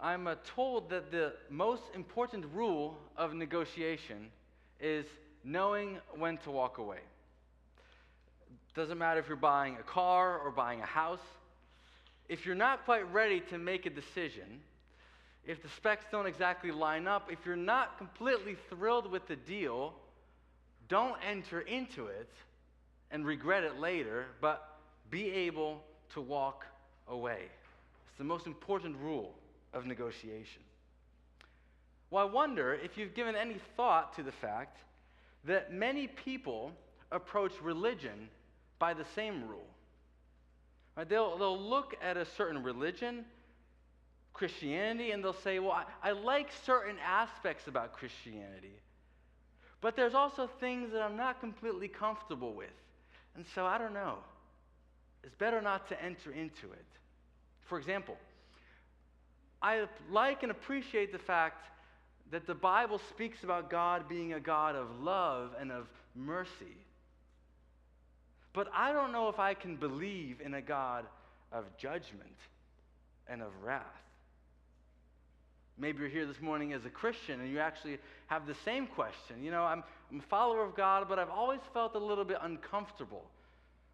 I'm told that the most important rule of negotiation is knowing when to walk away. Doesn't matter if you're buying a car or buying a house. If you're not quite ready to make a decision, if the specs don't exactly line up, if you're not completely thrilled with the deal, don't enter into it and regret it later, but be able to walk away. It's the most important rule of negotiation. Well, I wonder if you've given any thought to the fact that many people approach religion by the same rule. Right? They'll look at a certain religion, Christianity, and they'll say, well, I like certain aspects about Christianity, but there's also things that I'm not completely comfortable with. And so I don't know. It's better not to enter into it. For example, I like and appreciate the fact that the Bible speaks about God being a God of love and of mercy. But I don't know if I can believe in a God of judgment and of wrath. Maybe you're here this morning as a Christian and you actually have the same question. You know, I'm a follower of God, but I've always felt a little bit uncomfortable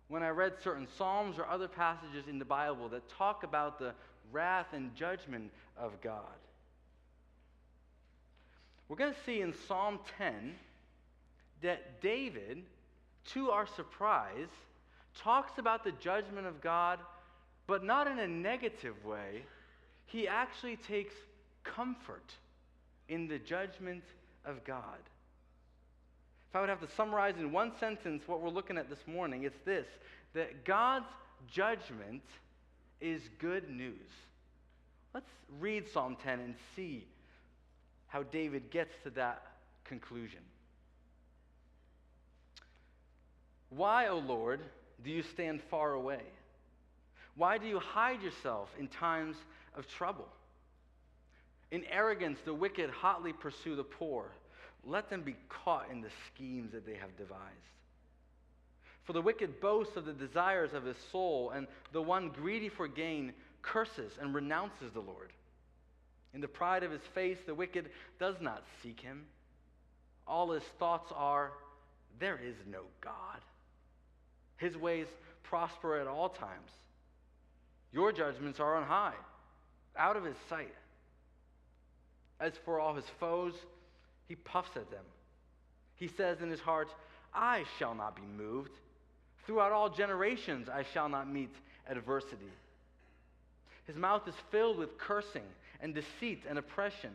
when I read certain Psalms or other passages in the Bible that talk about the wrath and judgment of God. We're going to see in Psalm 10 that David, to our surprise, talks about the judgment of God, but not in a negative way. He actually takes comfort in the judgment of God. If I would have to summarize in one sentence what we're looking at this morning, it's this: that God's judgment is good news. Let's read Psalm 10 and see how David gets to that conclusion. Why, O Lord, do you stand far away? Why do you hide yourself in times of trouble? In arrogance, the wicked hotly pursue the poor. Let them be caught in the schemes that they have devised. For the wicked boasts of the desires of his soul, and the one greedy for gain curses and renounces the Lord. In the pride of his face, the wicked does not seek him. All his thoughts are, there is no God. His ways prosper at all times. Your judgments are on high, out of his sight. As for all his foes, he puffs at them. He says in his heart, I shall not be moved. Throughout all generations I shall not meet adversity. His mouth is filled with cursing and deceit and oppression.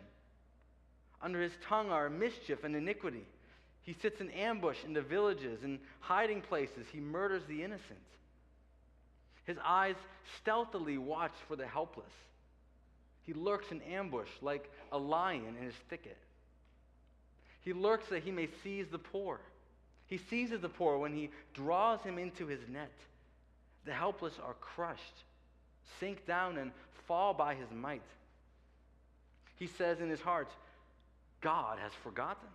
Under his tongue are mischief and iniquity. He sits in ambush in the villages, in hiding places. He murders the innocent. His eyes stealthily watch for the helpless. He lurks in ambush like a lion in his thicket. He lurks that he may seize the poor. He seizes the poor when he draws him into his net. The helpless are crushed, sink down and fall by his might. He says in his heart, God has forgotten.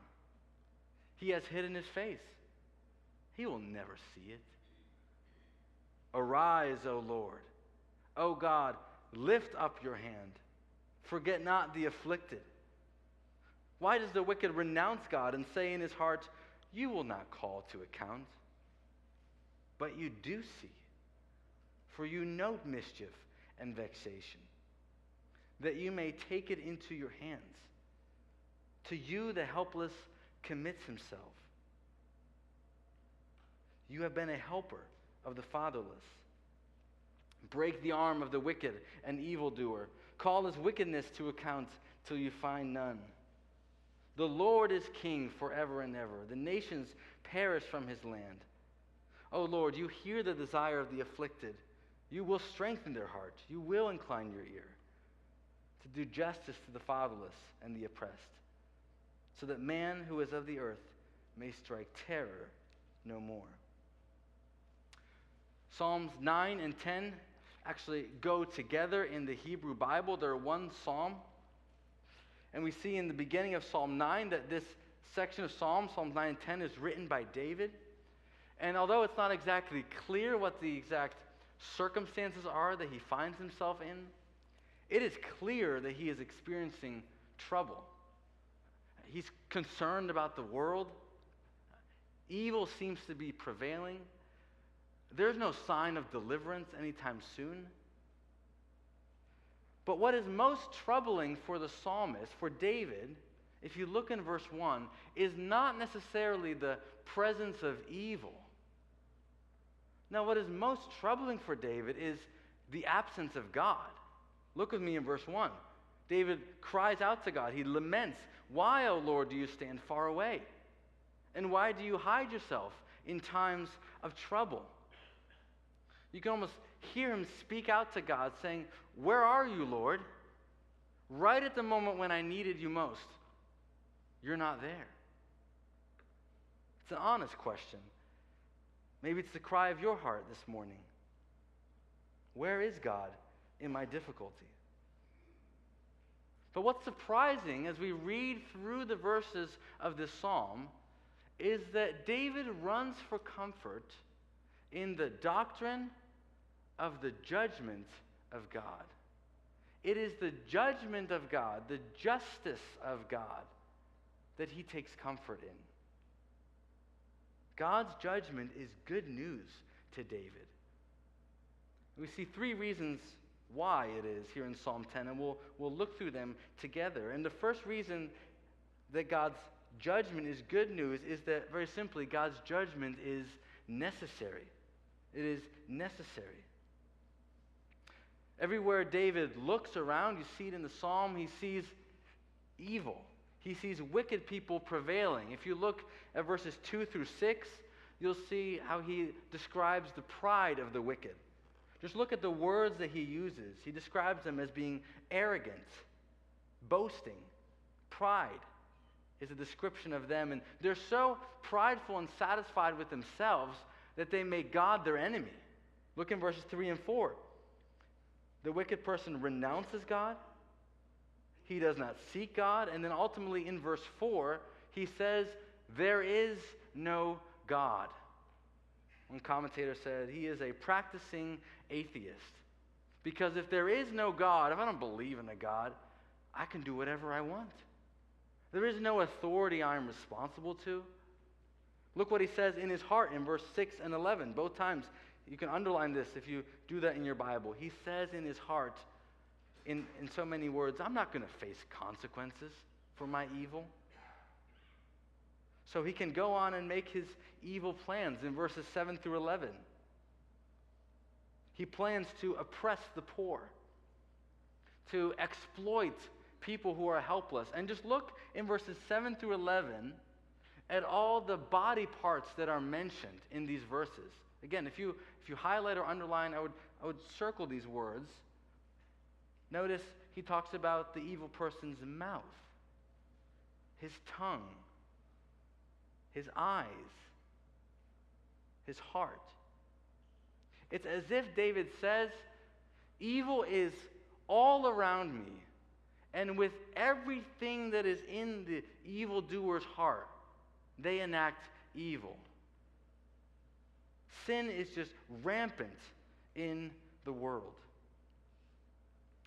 He has hidden his face. He will never see it. Arise, O Lord. O God, lift up your hand. Forget not the afflicted. Why does the wicked renounce God and say in his heart, you will not call to account? But you do see, for you know mischief and vexation, that you may take it into your hands. To you the helpless commits himself. You have been a helper of the fatherless. Break the arm of the wicked and evildoer. Call his wickedness to account till you find none. The Lord is king forever and ever. The nations perish from his land. O Lord, you hear the desire of the afflicted. You will strengthen their heart. You will incline your ear to do justice to the fatherless and the oppressed, so that man who is of the earth may strike terror no more. Psalms 9 and 10 actually go together in the Hebrew Bible. They're one psalm. And we see in the beginning of Psalm 9 that this section of Psalms 9 and 10, is written by David. And although it's not exactly clear what the exact circumstances are that he finds himself in, It is clear that he is experiencing trouble. He's concerned about the world. Evil seems to be prevailing. There's no sign of deliverance anytime soon. But what is most troubling for the psalmist, for David, if you look in verse 1, is not necessarily the presence of evil. Now, what is most troubling for David is the absence of God. Look with me in verse 1. David cries out to God. He laments, "Why, O Lord, do you stand far away? And why do you hide yourself in times of trouble?" You can almost hear him speak out to God saying, "Where are you, Lord? Right at the moment when I needed you most, you're not there." It's an honest question. Maybe it's the cry of your heart this morning. Where is God in my difficulty? But what's surprising as we read through the verses of this psalm is that David runs for comfort in the doctrine of the judgment of God. It is the judgment of God, the justice of God, that he takes comfort in. God's judgment is good news to David. We see three reasons why it is here in Psalm 10, and we'll look through them together. And the first reason that God's judgment is good news is that, very simply, God's judgment is necessary. It is necessary. Everywhere David looks around, you see it in the psalm, he sees evil. He sees wicked people prevailing. If you look at verses 2 through 6, you'll see how he describes the pride of the wicked. Just look at the words that he uses. He describes them as being arrogant, boasting. Pride is a description of them. And they're so prideful and satisfied with themselves that they make God their enemy. Look in verses 3 and 4. The wicked person renounces God. He does not seek God. And then ultimately in verse 4, he says, "There is no God." One commentator said he is a practicing atheist. Because if there is no God, if I don't believe in a God, I can do whatever I want. There is no authority I am responsible to. Look what he says in his heart in verse 6 and 11. Both times, you can underline this if you do that in your Bible. He says in his heart, in so many words, "I'm not going to face consequences for my evil." So he can go on and make his evil plans in verses 7 through 11. He plans to oppress the poor, to exploit people who are helpless. And just look in verses 7 through 11 at all the body parts that are mentioned in these verses. Again, if you highlight or underline, I would circle these words. Notice he talks about the evil person's mouth, his tongue, his eyes, his heart. It's as if David says, evil is all around me, and with everything that is in the evildoer's heart, they enact evil. Sin is just rampant in the world.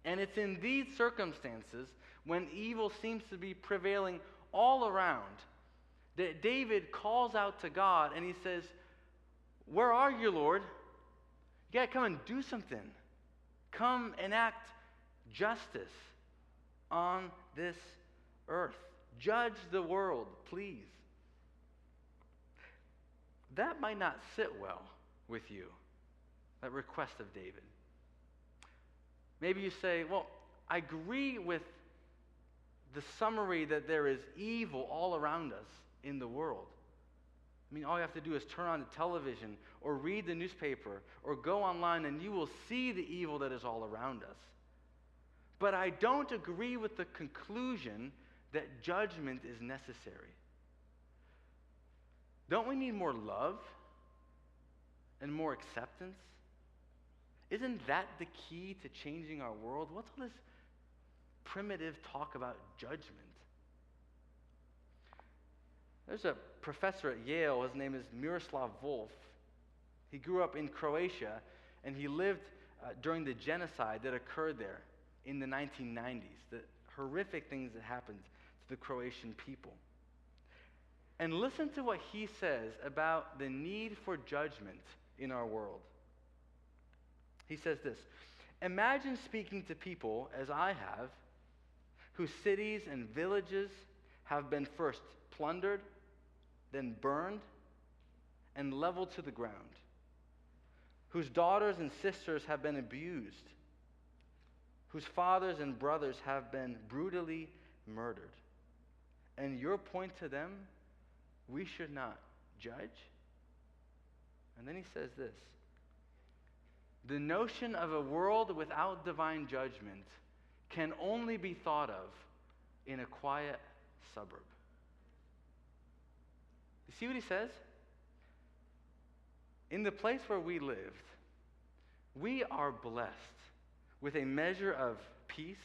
And it's in these circumstances, when evil seems to be prevailing all around, that David calls out to God and he says, "Where are you, Lord? You got to come and do something. Come enact justice on this earth. Judge the world, please." That might not sit well with you, that request of David. Maybe you say, "Well, I agree with the summary that there is evil all around us in the world. I mean, all you have to do is turn on the television or read the newspaper or go online and you will see the evil that is all around us. But I don't agree with the conclusion that judgment is necessary." Don't we need more love and more acceptance? Isn't that the key to changing our world? What's all this primitive talk about judgment? There's a professor at Yale. His name is Miroslav Volf. He grew up in Croatia, and he lived during the genocide that occurred there. in the 1990s, the horrific things that happened to the Croatian people. And listen to what he says about the need for judgment in our world. He says this: imagine speaking to people, as I have, whose cities and villages have been first plundered, then burned, and leveled to the ground, whose daughters and sisters have been abused, whose fathers and brothers have been brutally murdered. And your point to them, we should not judge? And then he says this: the notion of a world without divine judgment can only be thought of in a quiet suburb. You see what he says? In the place where we lived, we are blessed with a measure of peace,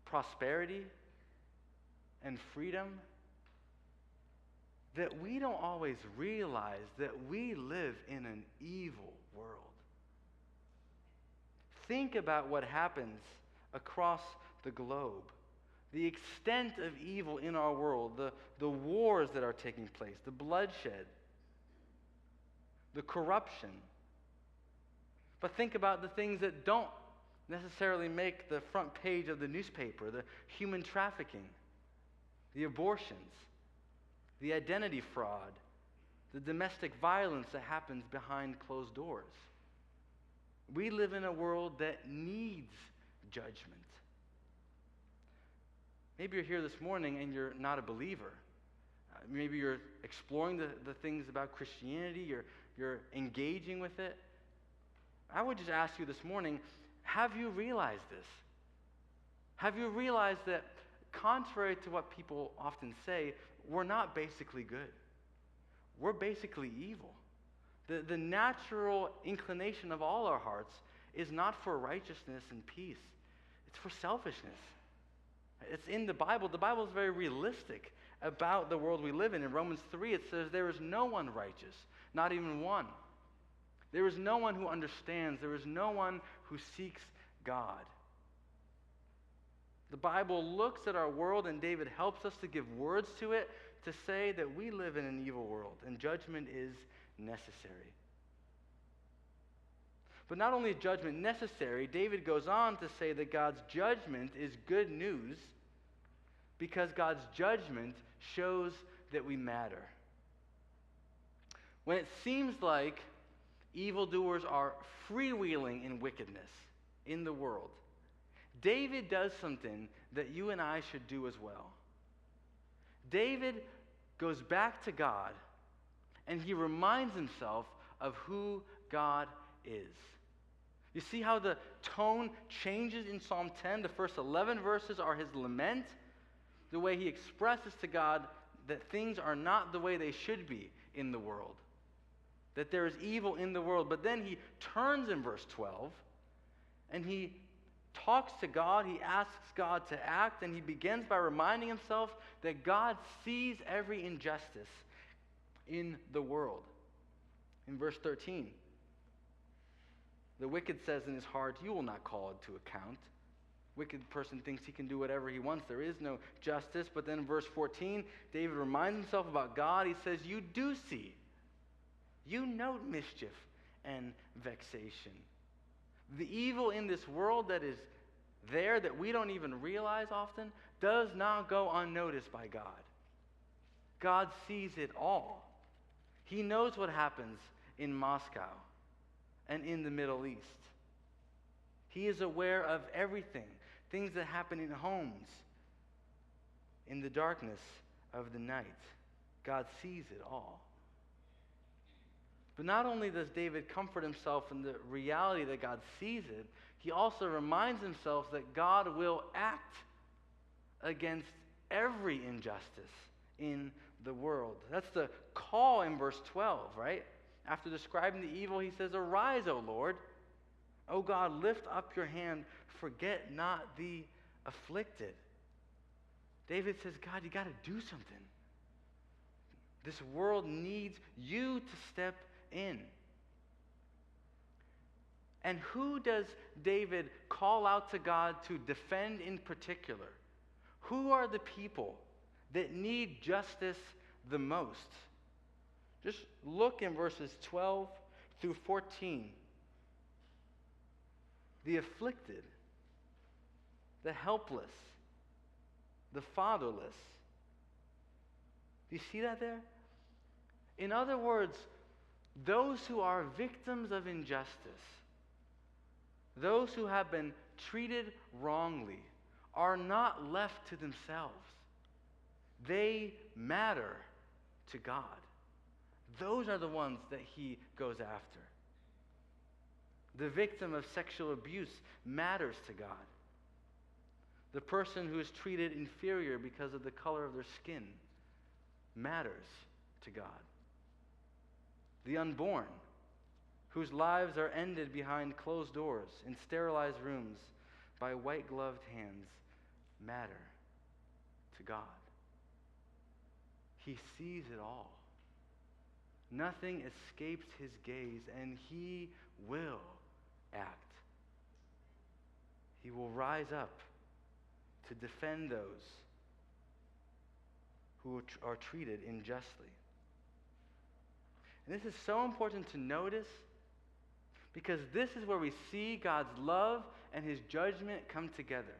prosperity, and freedom that we don't always realize that we live in an evil world. Think about what happens across the globe, the extent of evil in our world, the wars that are taking place, the bloodshed, the corruption. But think about the things that don't necessarily make the front page of the newspaper: the human trafficking, the abortions, the identity fraud, the domestic violence that happens behind closed doors. We live in a world that needs judgment. Maybe you're here this morning and you're not a believer. Maybe you're exploring the things about Christianity, you're engaging with it. I would just ask you this morning, have you realized this? Have you realized that, contrary to what people often say, we're not basically good? We're basically evil. The natural inclination of all our hearts is not for righteousness and peace. It's for selfishness. It's in the Bible. The Bible is very realistic about the world we live in. In Romans 3, it says, there is no one righteous, not even one. There is no one who understands. There is no one who seeks God. The Bible looks at our world, and David helps us to give words to it, to say that we live in an evil world, and judgment is necessary. But not only is judgment necessary, David goes on to say that God's judgment is good news because God's judgment shows that we matter. When it seems like evildoers are freewheeling in wickedness in the world, David does something that you and I should do as well. David goes back to God, and he reminds himself of who God is. You see how the tone changes in Psalm 10? The first 11 verses are his lament, the way he expresses to God that things are not the way they should be in the world, that there is evil in the world. But then he turns in verse 12, and he talks to God, he asks God to act, and he begins by reminding himself that God sees every injustice in the world. In verse 13, the wicked says in his heart, you will not call it to account. Wicked person thinks he can do whatever he wants. There is no justice. But then in verse 14, David reminds himself about God. He says, you do see. You note mischief and vexation. The evil in this world that is there, that we don't even realize often, does not go unnoticed by God. God sees it all. He knows what happens in Moscow and in the Middle East. He is aware of everything, things that happen in homes, in the darkness of the night. God sees it all. But not only does David comfort himself in the reality that God sees it, he also reminds himself that God will act against every injustice in the world. That's the call in verse 12, right? After describing the evil, he says, arise, O Lord. O God, lift up your hand. Forget not the afflicted. David says, God, you got to do something. This world needs you to step in. And who does David call out to God to defend in particular? Who are the people that need justice the most? Just look in verses 12 through 14. The afflicted, the helpless, the fatherless. Do you see that there? In other words, those who are victims of injustice, those who have been treated wrongly, are not left to themselves. They matter to God. Those are the ones that he goes after. The victim of sexual abuse matters to God. The person who is treated inferior because of the color of their skin matters to God. The unborn, whose lives are ended behind closed doors in sterilized rooms by white-gloved hands, matter to God. He sees it all. Nothing escapes his gaze, and he will act. He will rise up to defend those who are treated unjustly. And this is so important to notice because this is where we see God's love and his judgment come together.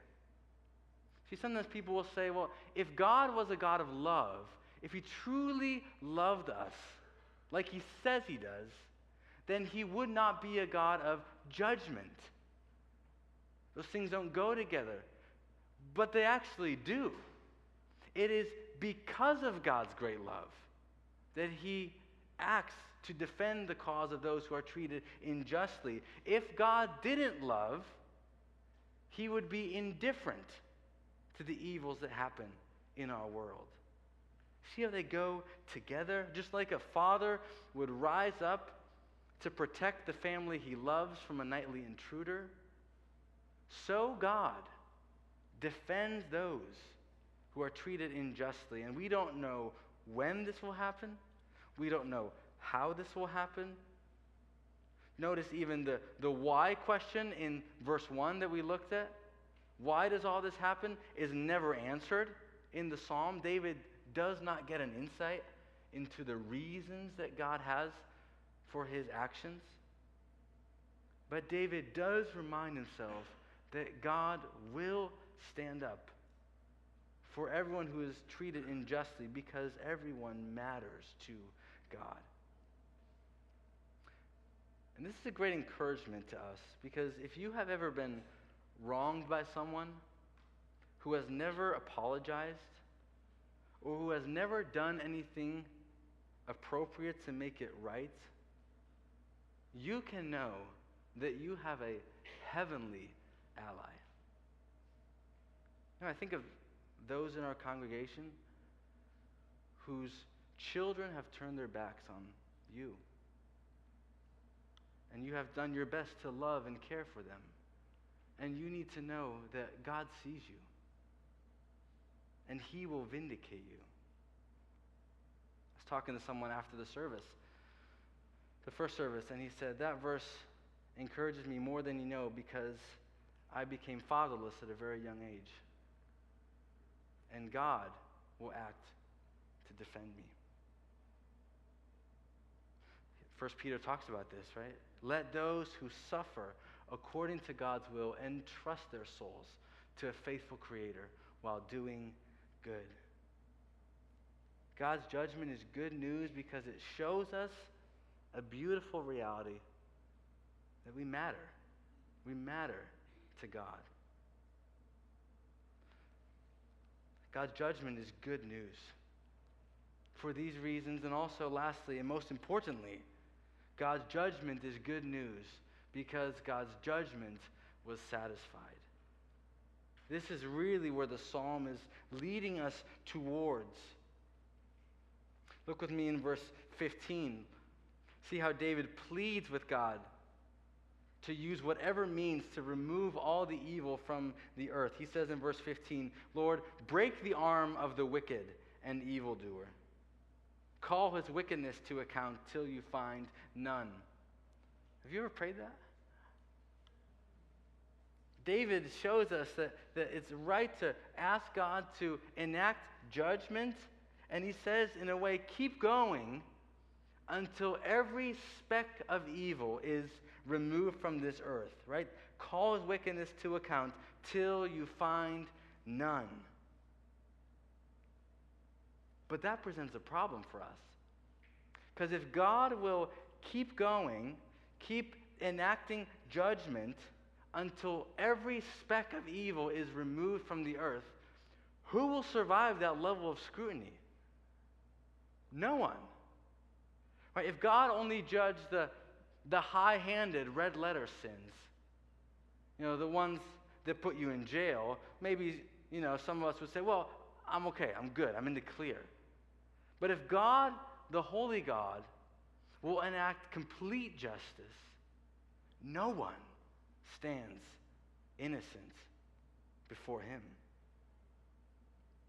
See, sometimes people will say, well, if God was a God of love, if he truly loved us, like he says he does, then he would not be a God of judgment. Those things don't go together. But they actually do. It is because of God's great love that he acts to defend the cause of those who are treated unjustly. If God didn't love, he would be indifferent to the evils that happen in our world. See how they go together? Just like a father would rise up to protect the family he loves from a nightly intruder, so God defends those who are treated unjustly. And we don't know when this will happen. We don't know how this will happen. Notice even the why question in verse 1 that we looked at. Why does all this happen is never answered in the psalm. David does not get an insight into the reasons that God has for his actions. But David does remind himself that God will stand up for everyone who is treated unjustly because everyone matters to God. And this is a great encouragement to us because if you have ever been wronged by someone who has never apologized or who has never done anything appropriate to make it right, you can know that you have a heavenly ally. Now, I think of those in our congregation whose children have turned their backs on you. And you have done your best to love and care for them. And you need to know that God sees you. And he will vindicate you. I was talking to someone after the service, the first service, and he said, that verse encourages me more than you know because I became fatherless at a very young age. And God will act to defend me. 1 Peter talks about this, right? Let those who suffer according to God's will entrust their souls to a faithful Creator while doing good. God's judgment is good news because it shows us a beautiful reality that we matter. We matter to God. God's judgment is good news. For these reasons, and also lastly, and most importantly, God's judgment is good news because God's judgment was satisfied. This is really where the psalm is leading us towards. Look with me in verse 15. See how David pleads with God to use whatever means to remove all the evil from the earth. He says in verse 15, Lord, break the arm of the wicked and evildoer. Call his wickedness to account till you find none. Have you ever prayed that? David shows us that it's right to ask God to enact judgment. And he says, in a way, keep going until every speck of evil is removed from this earth, right? Call his wickedness to account till you find none. But that presents a problem for us. Because if God will keep going, keep enacting judgment until every speck of evil is removed from the earth, who will survive that level of scrutiny? No one. Right? If God only judged the high-handed red letter sins, the ones that put you in jail, maybe, some of us would say, well, I'm okay, I'm good, I'm in the clear. But if God, the holy God, will enact complete justice, no one stands innocent before him.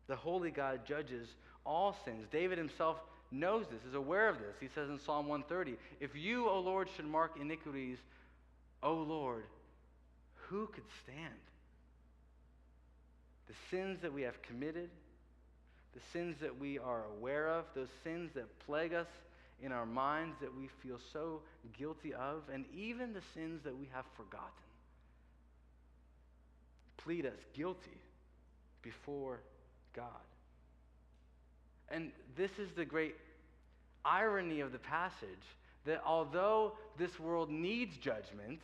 The holy God judges all sins. David himself knows this, is aware of this. He says in Psalm 130, if you, O Lord, should mark iniquities, O Lord, who could stand? The sins that we have committed, the sins that we are aware of, those sins that plague us in our minds that we feel so guilty of, and even the sins that we have forgotten, plead us guilty before God. And this is the great irony of the passage, that although this world needs judgment,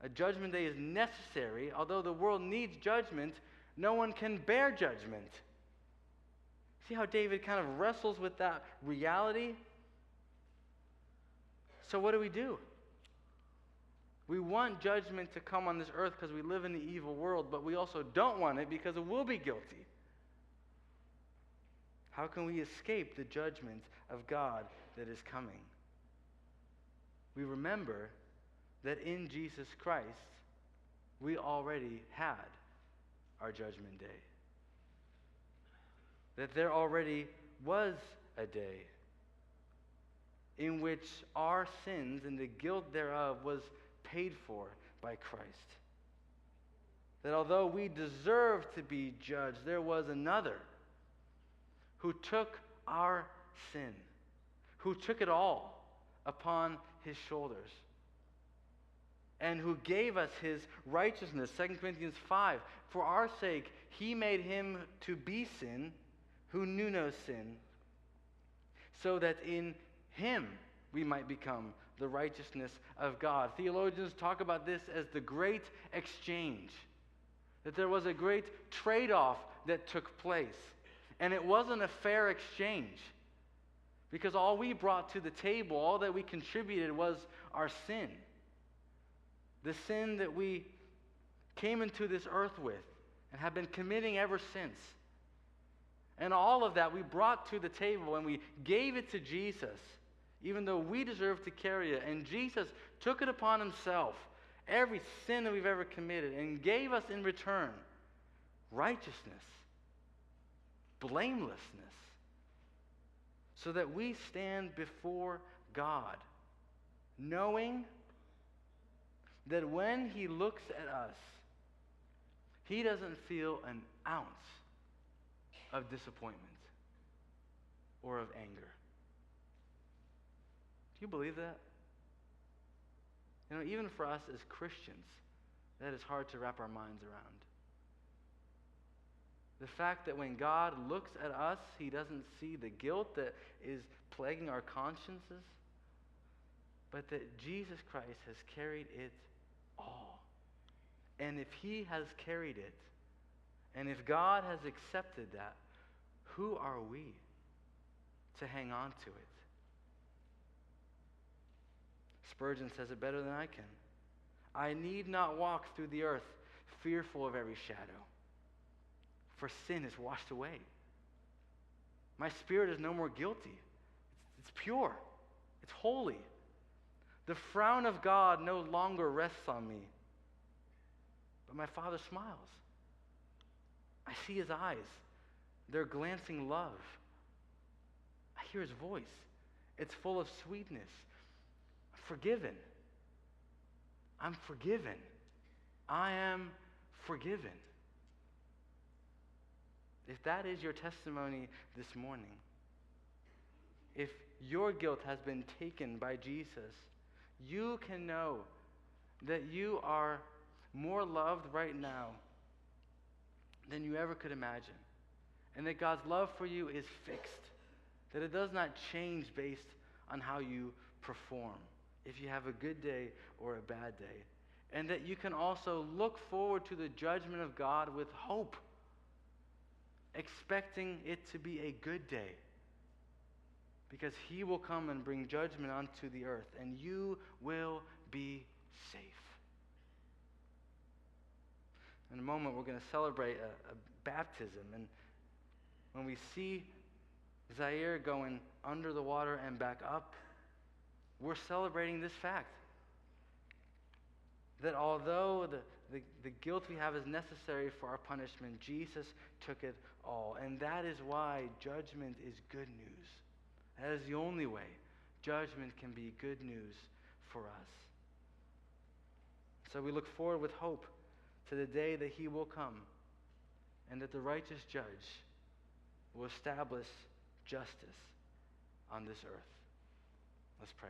a judgment day is necessary, although the world needs judgment, no one can bear judgment. See how David kind of wrestles with that reality? So what do? We want judgment to come on this earth because we live in the evil world, but we also don't want it because we'll be guilty. How can we escape the judgment of God that is coming? We remember that in Jesus Christ, we already had our judgment day. That there already was a day in which our sins and the guilt thereof was paid for by Christ. That although we deserved to be judged, there was another who took our sin, who took it all upon his shoulders, and who gave us his righteousness. 2 Corinthians 5, for our sake he made him to be sin who knew no sin, so that in him we might become the righteousness of God. Theologians talk about this as the great exchange, that there was a great trade-off that took place. And it wasn't a fair exchange, because all we brought to the table, all that we contributed was our sin. The sin that we came into this earth with and have been committing ever since. And all of that we brought to the table and we gave it to Jesus, even though we deserved to carry it. And Jesus took it upon himself, every sin that we've ever committed, and gave us in return righteousness, blamelessness, so that we stand before God, knowing that when he looks at us, he doesn't feel an ounce of disappointment or of anger. Do you believe that? Even for us as Christians, that is hard to wrap our minds around. The fact that when God looks at us, he doesn't see the guilt that is plaguing our consciences, but that Jesus Christ has carried it all. And if he has carried it, and if God has accepted that, who are we to hang on to it? Spurgeon says it better than I can. I need not walk through the earth fearful of every shadow, for sin is washed away. My spirit is no more guilty. It's pure. It's holy. The frown of God no longer rests on me, but my Father smiles. I see his eyes, their glancing love. I hear his voice. It's full of sweetness. I'm forgiven. I am forgiven. If that is your testimony this morning, if your guilt has been taken by Jesus, you can know that you are more loved right now than you ever could imagine. And that God's love for you is fixed. That it does not change based on how you perform, if you have a good day or a bad day. And that you can also look forward to the judgment of God with hope, expecting it to be a good day. Because he will come and bring judgment onto the earth, and you will be safe. In a moment, we're going to celebrate a baptism. And when we see Zaire going under the water and back up, we're celebrating this fact. That although the guilt we have is necessary for our punishment, Jesus took it all. And that is why judgment is good news. That is the only way judgment can be good news for us. So we look forward with hope to the day that he will come and that the righteous judge will establish justice on this earth. Let's pray.